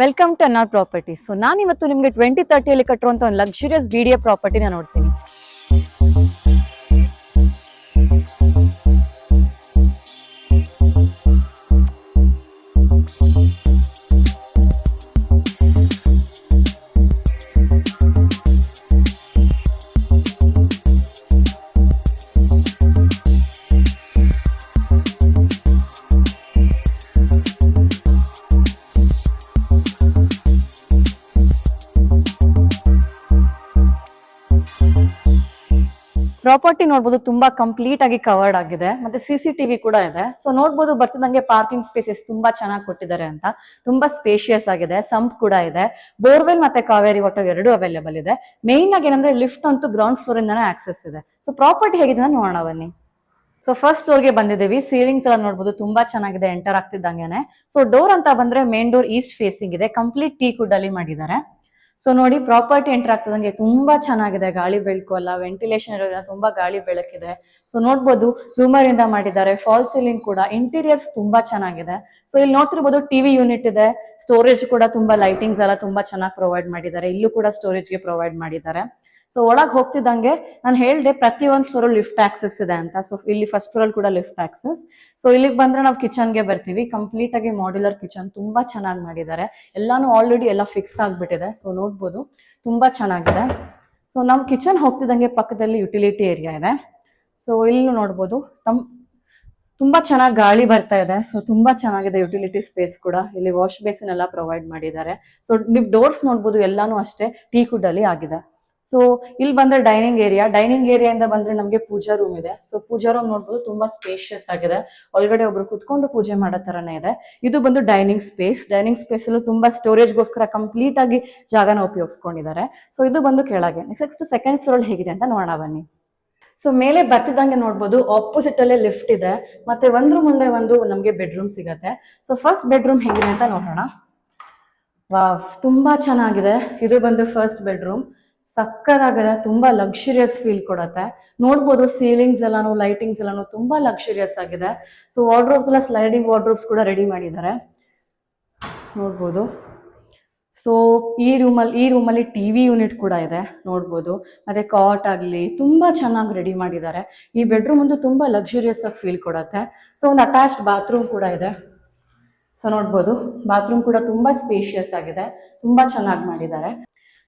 Welcome to Annar properties. So ನಾನು ಇವತ್ತು ನಿಮಗೆ 2030 ಕಟ್ಟುವಂತ ಒಂದು ಲಕ್ಸುರಿಯಸ್ BDA ಪ್ರಾಪರ್ಟಿನ ನೋಡ್ತೀನಿ. ಪ್ರಾಪರ್ಟಿ ನೋಡ್ಬೋದು ತುಂಬಾ ಕಂಪ್ಲೀಟ್ ಆಗಿ ಕವರ್ಡ್ ಆಗಿದೆ, ಮತ್ತೆ CCTV ಕೂಡ ಇದೆ. ಸೊ ನೋಡ್ಬೋದು ಬರ್ತಿದಂಗೆ ಪಾರ್ಕಿಂಗ್ ಸ್ಪೇಸಸ್ ತುಂಬಾ ಚೆನ್ನಾಗಿ ಕೊಟ್ಟಿದ್ದಾರೆ ಅಂತ. ತುಂಬಾ ಸ್ಪೇಷಿಯಸ್ ಆಗಿದೆ, ಸಂಪ್ ಕೂಡ ಇದೆ, ಬೋರ್ವೆಲ್ ಮತ್ತೆ ಕಾವೇರಿ ವಾಟರ್ ಎರಡು ಅವೈಲೇಬಲ್ ಇದೆ. ಮೇನ್ ಆಗಿ ಏನಂದ್ರೆ ಲಿಫ್ಟ್ ಅಂತೂ ಗ್ರೌಂಡ್ ಫ್ಲೋರ್ ಇಂದಾನೆ ಆಕ್ಸೆಸ್ ಇದೆ. ಸೊ ಪ್ರಾಪರ್ಟಿ ಹೇಗಿದೆ ನೋಡೋಣ ಬನ್ನಿ. ಸೊ ಫಸ್ಟ್ ಫ್ಲೋರ್ಗೆ ಬಂದಿದ್ದೀವಿ. ಸೀಲಿಂಗ್ಸ್ ಎಲ್ಲ ನೋಡ್ಬೋದು ತುಂಬಾ ಚೆನ್ನಾಗಿದೆ ಎಂಟರ್ ಆಗ್ತಿದ್ದಂಗೆನೆ. ಸೊ ಡೋರ್ ಅಂತ ಬಂದ್ರೆ ಮೇನ್ ಡೋರ್ ಈಸ್ಟ್ ಫೇಸಿಂಗ್ ಇದೆ, ಕಂಪ್ಲೀಟ್ ಟೀ ಕುಡ್ ಅಲ್ಲಿ ಮಾಡಿದ್ದಾರೆ. ಸೊ ನೋಡಿ ಪ್ರಾಪರ್ಟಿ ಎಂಟರ್ ಆಗ್ತದಂಗೆ ತುಂಬಾ ಚೆನ್ನಾಗಿದೆ, ಗಾಳಿ ಬೆಳಕು ಅಲ್ಲ, ವೆಂಟಿಲೇಷನ್ ಇರೋದ್ರಿಂದ ತುಂಬಾ ಗಾಳಿ ಬೆಳಕಿದೆ. ಸೊ ನೋಡ್ಬೋದು ಝೂಮರ್ ಇಂದ ಮಾಡಿದ್ದಾರೆ, ಫಾಲ್ ಸೀಲಿಂಗ್ ಕೂಡ, ಇಂಟೀರಿಯರ್ಸ್ ತುಂಬಾ ಚೆನ್ನಾಗಿದೆ. ಸೊ ಇಲ್ಲಿ ನೋಡ್ತಿರ್ಬೋದು ಟಿವಿ ಯೂನಿಟ್ ಇದೆ, ಸ್ಟೋರೇಜ್ ಕೂಡ ತುಂಬಾ ಲೈಟಿಂಗ್ಸ್ ಎಲ್ಲ ತುಂಬಾ ಚೆನ್ನಾಗಿ ಪ್ರೊವೈಡ್ ಮಾಡಿದ್ದಾರೆ. ಇಲ್ಲೂ ಕೂಡ ಸ್ಟೋರೇಜ್ಗೆ ಪ್ರೊವೈಡ್ ಮಾಡಿದ್ದಾರೆ. ಸೊ ಒಳಗೆ ಹೋಗ್ತಿದ್ದಂಗೆ ನಾನು ಹೇಳ್ದೆ ಪ್ರತಿಯೊಂದು ಫ್ಲೋರ್ ಲಿಫ್ಟ್ ಆಕ್ಸೆಸ್ ಇದೆ ಅಂತ. ಸೊ ಇಲ್ಲಿ ಫಸ್ಟ್ ಫ್ಲೋರ್ ಕೂಡ ಲಿಫ್ಟ್ ಆಕ್ಸೆಸ್. ಸೊ ಇಲ್ಲಿಗೆ ಬಂದ್ರೆ ನಾವು ಕಿಚನ್ಗೆ ಬರ್ತೀವಿ. ಕಂಪ್ಲೀಟ್ ಆಗಿ ಮಾಡ್ಯುಲರ್ ಕಿಚನ್ ತುಂಬಾ ಚೆನ್ನಾಗಿ ಮಾಡಿದ್ದಾರೆ. ಎಲ್ಲಾನು ಆಲ್ರೆಡಿ ಎಲ್ಲ ಫಿಕ್ಸ್ ಆಗ್ಬಿಟ್ಟಿದೆ. ಸೊ ನೋಡ್ಬೋದು ತುಂಬಾ ಚೆನ್ನಾಗಿದೆ. ಸೊ ನಾವು ಕಿಚನ್ ಹೋಗ್ತಿದ್ದಂಗೆ ಪಕ್ಕದಲ್ಲಿ ಯುಟಿಲಿಟಿ ಏರಿಯಾ ಇದೆ. ಸೊ ಇಲ್ಲಿ ನೋಡ್ಬೋದು ತುಂಬಾ ಚೆನ್ನಾಗಿ ಗಾಳಿ ಬರ್ತಾ ಇದೆ. ಸೊ ತುಂಬಾ ಚೆನ್ನಾಗಿದೆ ಯುಟಿಲಿಟಿ ಸ್ಪೇಸ್ ಕೂಡ. ಇಲ್ಲಿ ವಾಶ್ ಬೇಸಿನ್ ಎಲ್ಲ ಪ್ರೊವೈಡ್ ಮಾಡಿದ್ದಾರೆ. ಸೊ ನೀವು ಡೋರ್ಸ್ ನೋಡ್ಬೋದು ಎಲ್ಲಾನು ಅಷ್ಟೇ ಟೀ ಕುಡ್ ಅಲ್ಲಿ ಆಗಿದೆ. ಸೊ ಇಲ್ಲಿ ಬಂದ್ರೆ ಡೈನಿಂಗ್ ಏರಿಯಾಯಿಂದ ಬಂದ್ರೆ ನಮಗೆ ಪೂಜಾ ರೂಮ್ ಇದೆ. ಸೊ ಪೂಜಾ ರೂಮ್ ನೋಡ್ಬೋದು ತುಂಬಾ ಸ್ಪೇಷಿಯಸ್ ಆಗಿದೆ. ಒಳಗಡೆ ಒಬ್ರು ಕುತ್ಕೊಂಡು ಪೂಜೆ ಮಾಡೋ ತರನೇ ಇದೆ. ಇದು ಬಂದು ಡೈನಿಂಗ್ ಸ್ಪೇಸ್ ಅಲ್ಲೂ ತುಂಬಾ ಸ್ಟೋರೇಜ್ಗೋಸ್ಕರ ಕಂಪ್ಲೀಟ್ ಆಗಿ ಜಾಗನ ಉಪಯೋಗಿಸ್ಕೊಂಡಿದ್ದಾರೆ. ಸೊ ಇದು ಬಂದು ಕೆಳಗೆ. ನೆಕ್ಸ್ಟ್ ಸೆಕೆಂಡ್ ಫ್ಲೋರ್ ಹೇಗಿದೆ ಅಂತ ನೋಡೋಣ ಬನ್ನಿ. ಸೊ ಮೇಲೆ ಬರ್ತಿದ್ದಂಗೆ ನೋಡ್ಬೋದು ಆಪೋಸಿಟ್ ಅಲ್ಲೇ ಲಿಫ್ಟ್ ಇದೆ, ಮತ್ತೆ ಒಂದ್ರ ಮುಂದೆ ಒಂದು ನಮ್ಗೆ ಬೆಡ್ರೂಮ್ ಸಿಗತ್ತೆ. ಸೊ ಫಸ್ಟ್ ಬೆಡ್ರೂಮ್ ಹೇಗಿದೆ ಅಂತ ನೋಡೋಣ. ವಾವ್, ತುಂಬಾ ಚೆನ್ನಾಗಿದೆ. ಇದು ಬಂದು ಫಸ್ಟ್ ಬೆಡ್ರೂಮ್. ಸಕ್ಕದಾಗಿದೆ, ತುಂಬಾ ಲಕ್ಸುರಿಯಸ್ ಫೀಲ್ ಕೊಡತ್ತೆ. ನೋಡ್ಬೋದು ಸೀಲಿಂಗ್ಸ್ ಎಲ್ಲಾನು, ಲೈಟಿಂಗ್ಸ್ ಎಲ್ಲಾನು ತುಂಬಾ ಲಕ್ಸುರಿಯಸ್ ಆಗಿದೆ. ಸೊ ವಾರ್ಡ್ರೋಬ್ಸ್ ಎಲ್ಲ ಸ್ಲೈಡಿಂಗ್ ವಾರ್ಡ್ರೋಬ್ಸ್ ಕೂಡ ರೆಡಿ ಮಾಡಿದ್ದಾರೆ, ನೋಡ್ಬೋದು. ಸೊ ಈ ರೂಮಲ್ಲಿ ಟಿವಿ ಯೂನಿಟ್ ಕೂಡ ಇದೆ, ನೋಡ್ಬೋದು. ಮತ್ತೆ ಕಾಟ್ ಆಗಲಿ ತುಂಬಾ ಚೆನ್ನಾಗಿ ರೆಡಿ ಮಾಡಿದ್ದಾರೆ. ಈ ಬೆಡ್ರೂಮ್ ಒಂದು ತುಂಬಾ ಲಕ್ಸುರಿಯಸ್ ಆಗಿ ಫೀಲ್ ಕೊಡತ್ತೆ. ಸೊ ಒಂದು ಅಟ್ಯಾಚ್ಡ್ ಬಾತ್ರೂಮ್ ಕೂಡ ಇದೆ. ಸೊ ನೋಡ್ಬೋದು ಬಾತ್ರೂಮ್ ಕೂಡ ತುಂಬಾ ಸ್ಪೇಷಿಯಸ್ ಆಗಿದೆ, ತುಂಬಾ ಚೆನ್ನಾಗಿ ಮಾಡಿದ್ದಾರೆ.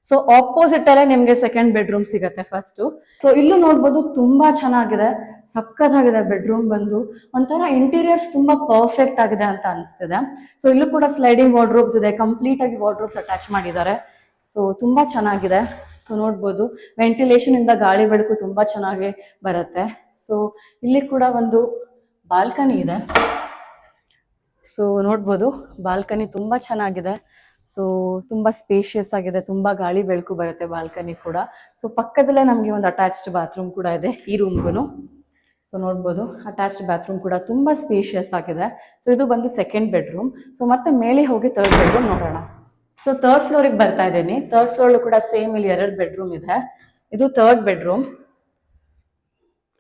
ಸೊ ಆಪೋಸಿಟ್ ಅಲ್ಲೇ ನಿಮ್ಗೆ ಸೆಕೆಂಡ್ ಬೆಡ್ರೂಮ್ ಸಿಗತ್ತೆ ಫಸ್ಟ್. ಸೊ ಇಲ್ಲೂ ನೋಡ್ಬೋದು ತುಂಬಾ ಚೆನ್ನಾಗಿದೆ, ಸಕ್ಕತ್ತಾಗಿದೆ. ಬೆಡ್ರೂಮ್ ಬಂದು ಒಂಥರ ಇಂಟೀರಿಯರ್ಸ್ ತುಂಬಾ ಪರ್ಫೆಕ್ಟ್ ಆಗಿದೆ ಅಂತ ಅನಿಸ್ತಿದೆ. ಸೊ ಇಲ್ಲೂ ಕೂಡ ಸ್ಲೈಡಿಂಗ್ ವಾರ್ಡ್ರೋಬ್ಸ್ ಇದೆ, ಕಂಪ್ಲೀಟ್ ಆಗಿ ವಾರ್ಡ್ರೋಬ್ಸ್ ಅಟ್ಯಾಚ್ ಮಾಡಿದ್ದಾರೆ. ಸೊ ತುಂಬಾ ಚೆನ್ನಾಗಿದೆ. ಸೊ ನೋಡ್ಬೋದು ವೆಂಟಿಲೇಷನ್ ಇಂದ ಗಾಳಿ ಬೆಳಕು ತುಂಬಾ ಚೆನ್ನಾಗಿ ಬರುತ್ತೆ. ಸೊ ಇಲ್ಲಿ ಕೂಡ ಒಂದು ಬಾಲ್ಕನಿ ಇದೆ. ಸೊ ನೋಡ್ಬೋದು ಬಾಲ್ಕನಿ ತುಂಬಾ ಚೆನ್ನಾಗಿದೆ. ಸೊ ತುಂಬಾ ಸ್ಪೇಷಿಯಸ್ ಆಗಿದೆ, ತುಂಬಾ ಗಾಳಿ ಬೆಳಕು ಬರುತ್ತೆ ಬಾಲ್ಕನಿ ಕೂಡ. ಸೊ ಪಕ್ಕದಲ್ಲೇ ನಮಗೆ ಒಂದು ಅಟ್ಯಾಚ್ಡ್ ಬಾತ್ರೂಮ್ ಕೂಡ ಇದೆ ಈ ರೂಮ್ಗೂ. ಸೊ ನೋಡ್ಬೋದು ಅಟ್ಯಾಚ್ಡ್ ಬಾತ್ರೂಮ್ ಕೂಡ ತುಂಬಾ ಸ್ಪೇಷಿಯಸ್ ಆಗಿದೆ. ಸೊ ಇದು ಬಂದು ಸೆಕೆಂಡ್ ಬೆಡ್ರೂಮ್. ಸೊ ಮತ್ತೆ ಮೇಲೆ ಹೋಗಿ ಥರ್ಡ್ ಬೆಡ್ರೂಮ್ ನೋಡೋಣ. ಸೊ ಥರ್ಡ್ ಫ್ಲೋರಿಗೆ ಬರ್ತಾ ಇದ್ದೀನಿ. ಥರ್ಡ್ ಫ್ಲೋರ್ ಕೂಡ ಸೇಮ್ ಇಲ್ಲಿ 2 ಬೆಡ್ರೂಮ್ ಇದೆ. ಇದು ಥರ್ಡ್ ಬೆಡ್ರೂಮ್.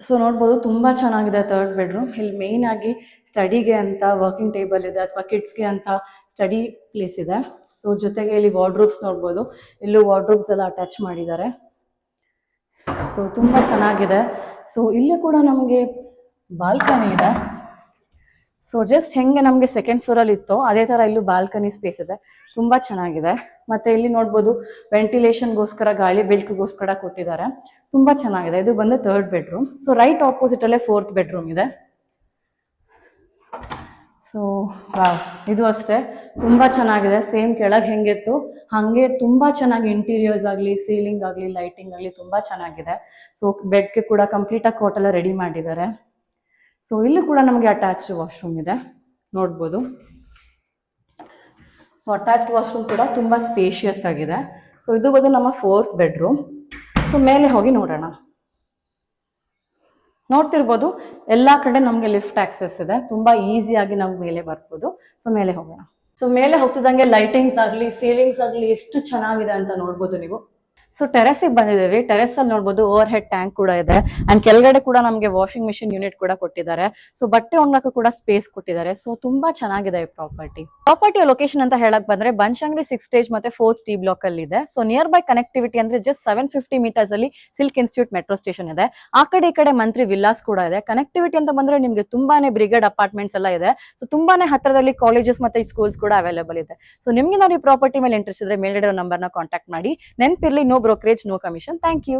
ಸೊ ನೋಡ್ಬೋದು ತುಂಬಾ ಚೆನ್ನಾಗಿದೆ ಥರ್ಡ್ ಬೆಡ್ರೂಮ್. ಇಲ್ಲಿ ಮೇನ್ ಆಗಿ ಸ್ಟಡಿಗೆ ಅಂತ ವರ್ಕಿಂಗ್ ಟೇಬಲ್ ಇದೆ, ಅಥವಾ ಕಿಡ್ಸ್ಗೆ ಅಂತ ಸ್ಟಡಿ ಪ್ಲೇಸ್ ಇದೆ. ಸೊ ಜೊತೆಗೆ ಇಲ್ಲಿ ವಾರ್ಡ್ರೋಬ್ಸ್ ನೋಡ್ಬೋದು, ಇಲ್ಲೂ ವಾರ್ಡ್ರೋಬ್ಸ್ ಎಲ್ಲ ಅಟ್ಯಾಚ್ ಮಾಡಿದ್ದಾರೆ. ಸೊ ತುಂಬಾ ಚೆನ್ನಾಗಿದೆ. ಸೊ ಇಲ್ಲಿ ಕೂಡ ನಮಗೆ ಬಾಲ್ಕನಿ ಇದೆ. ಸೊ ಜಸ್ಟ್ ಹೆಂಗೆ ನಮಗೆ ಸೆಕೆಂಡ್ ಫ್ಲೋರಲ್ಲಿ ಇತ್ತು ಅದೇ ತರ ಇಲ್ಲೂ ಬಾಲ್ಕನಿ ಸ್ಪೇಸ್ ಇದೆ, ತುಂಬಾ ಚೆನ್ನಾಗಿದೆ. ಮತ್ತೆ ಇಲ್ಲಿ ನೋಡ್ಬೋದು ವೆಂಟಿಲೇಷನ್ಗೋಸ್ಕರ, ಗಾಳಿ ಬೆಳಕಿಗೋಸ್ಕರ ಕೊಟ್ಟಿದ್ದಾರೆ, ತುಂಬಾ ಚೆನ್ನಾಗಿದೆ. ಇದು ಬಂದು third bedroom. So right opposite ಅಲ್ಲೇ ಫೋರ್ತ್ ಬೆಡ್ರೂಮ್ ಇದೆ. ಸೊ ಇದು ಅಷ್ಟೇ ತುಂಬಾ ಚೆನ್ನಾಗಿದೆ. ಸೇಮ್ ಕೆಳಗೆ ಹೆಂಗಿತ್ತು ಹಾಗೆ ತುಂಬಾ ಚೆನ್ನಾಗಿ ಇಂಟೀರಿಯರ್ಸ್ ಆಗಲಿ, ಸೀಲಿಂಗ್ ಆಗಲಿ, ಲೈಟಿಂಗ್ ಆಗಲಿ ತುಂಬಾ ಚೆನ್ನಾಗಿದೆ. ಸೊ ಬೆಡ್ಗೆ ಕೂಡ ಕಂಪ್ಲೀಟ್ ಆಗಿ ಕಾಟ್ ಎಲ್ಲ ರೆಡಿ ಮಾಡಿದ್ದಾರೆ. ಸೊ ಇಲ್ಲಿ ಕೂಡ ನಮಗೆ ಅಟ್ಯಾಚ್ಡ್ ವಾಶ್ರೂಮ್ ಇದೆ, ನೋಡ್ಬೋದು. ಸೊ ಅಟ್ಯಾಚ್ಡ್ ವಾಶ್ರೂಮ್ ಕೂಡ ತುಂಬಾ ಸ್ಪೇಷಿಯಸ್ ಆಗಿದೆ. ಸೊ ಇದು ಬಂದು ನಮ್ಮ ಫೋರ್ತ್ ಬೆಡ್ರೂಮ್. ಸೊ ಮೇಲೆ ಹೋಗಿ ನೋಡೋಣ. ನೋಡ್ತಿರ್ಬೋದು ಎಲ್ಲಾ ಕಡೆ ನಮ್ಗೆ ಲಿಫ್ಟ್ ಆಕ್ಸೆಸ್ ಇದೆ, ತುಂಬಾ ಈಸಿಯಾಗಿ ನಾವು ಮೇಲೆ ಬರ್ಬೋದು. ಸೊ ಮೇಲೆ ಹೋಗೋಣ. ಸೊ ಮೇಲೆ ಹೋಗ್ತಿದ್ದಂಗೆ ಲೈಟಿಂಗ್ಸ್ ಆಗಲಿ, ಸೀಲಿಂಗ್ಸ್ ಆಗಲಿ ಎಷ್ಟು ಚೆನ್ನಾಗಿದೆ ಅಂತ ನೋಡ್ಬೋದು ನೀವು. ಸೊ ಟೆರೆಸಿಗೆ ಬಂದಿದ್ದೀವಿ. ಟೆರೆಸ್ ಅಲ್ಲಿ ನೋಡಬಹುದು ಓವರ್ ಹೆಡ್ ಟ್ಯಾಂಕ್ ಕೂಡ ಇದೆ ಅಂಡ್ ಕೆಳಗಡೆ ಕೂಡ ನಮಗೆ ವಾಷಿಂಗ್ ಮಿಷಿನ್ ಯೂನಿಟ್ ಕೂಡ ಕೊಟ್ಟಿದ್ದಾರೆ. ಸೊ ಬಟ್ಟೆ ಒಣಗಕ್ಕೂ ಕೂಡ ಸ್ಪೇಸ್ ಕೊಟ್ಟಿದ್ದಾರೆ. ಸೊ ತುಂಬಾ ಚೆನ್ನಾಗಿದೆ ಈ ಪ್ರಾಪರ್ಟಿಯ ಲೊಕೇಶನ್ ಅಂತ ಹೇಳಕ್ ಬಂದ್ರೆ ಬನಶಂಕರಿ 6 ಸ್ಟೇಜ್ ಮತ್ತೆ 4th ಡಿ ಬ್ಲಾಕ್ ಅಲ್ಲಿ ಇದೆ. ಸೊ ನಿಯರ್ ಬೈ ಕನೆಕ್ಟಿವಿಟಿ ಅಂದ್ರೆ ಜಸ್ಟ್ 750 ಮೀಟರ್ಸ್ ಅಲ್ಲಿ ಸಿಲ್ಕ್ ಇನ್ಸ್ಟಿಟ್ಯೂಟ್ ಮೆಟ್ರೋ ಸ್ಟೇಷನ್ ಇದೆ. ಆ ಕಡೆ ಈ ಕಡೆ ಮಂತ್ರಿ ವಿಲ್ಲಾಸ್ ಕೂಡ ಇದೆ. ಕನೆಕ್ಟಿವಿಟಿ ಅಂತ ಬಂದ್ರೆ ನಿಮ್ಗೆ ತುಂಬಾನೇ ಬ್ರಿಗೇಡ್ ಅಪಾರ್ಟ್ಮೆಂಟ್ಸ್ ಎಲ್ಲ ಇದೆ. ಸೊ ತುಂಬಾನೇ ಹತ್ರದಲ್ಲಿ ಕಾಲೇಜಸ್ ಮತ್ತೆ ಸ್ಕೂಲ್ಸ್ ಕೂಡ ಅವೈಲೇಬಲ್ ಇದೆ. ಸೊ ನಿಮ್ಗೆ ನಾವು ಈ ಪ್ರಾಪರ್ಟಿ ಮೇಲೆ ಇಂಟ್ರೆಸ್ಟ್ ಇದ್ರೆ ಮೇಲ್ಗಡೆ ನಂಬರ್ ನ ಕಾಂಟ್ಯಾಕ್ಟ್ ಮಾಡಿ. ನೆನಪಿರ್ಲಿ, no brokerage, no commission. Thank you.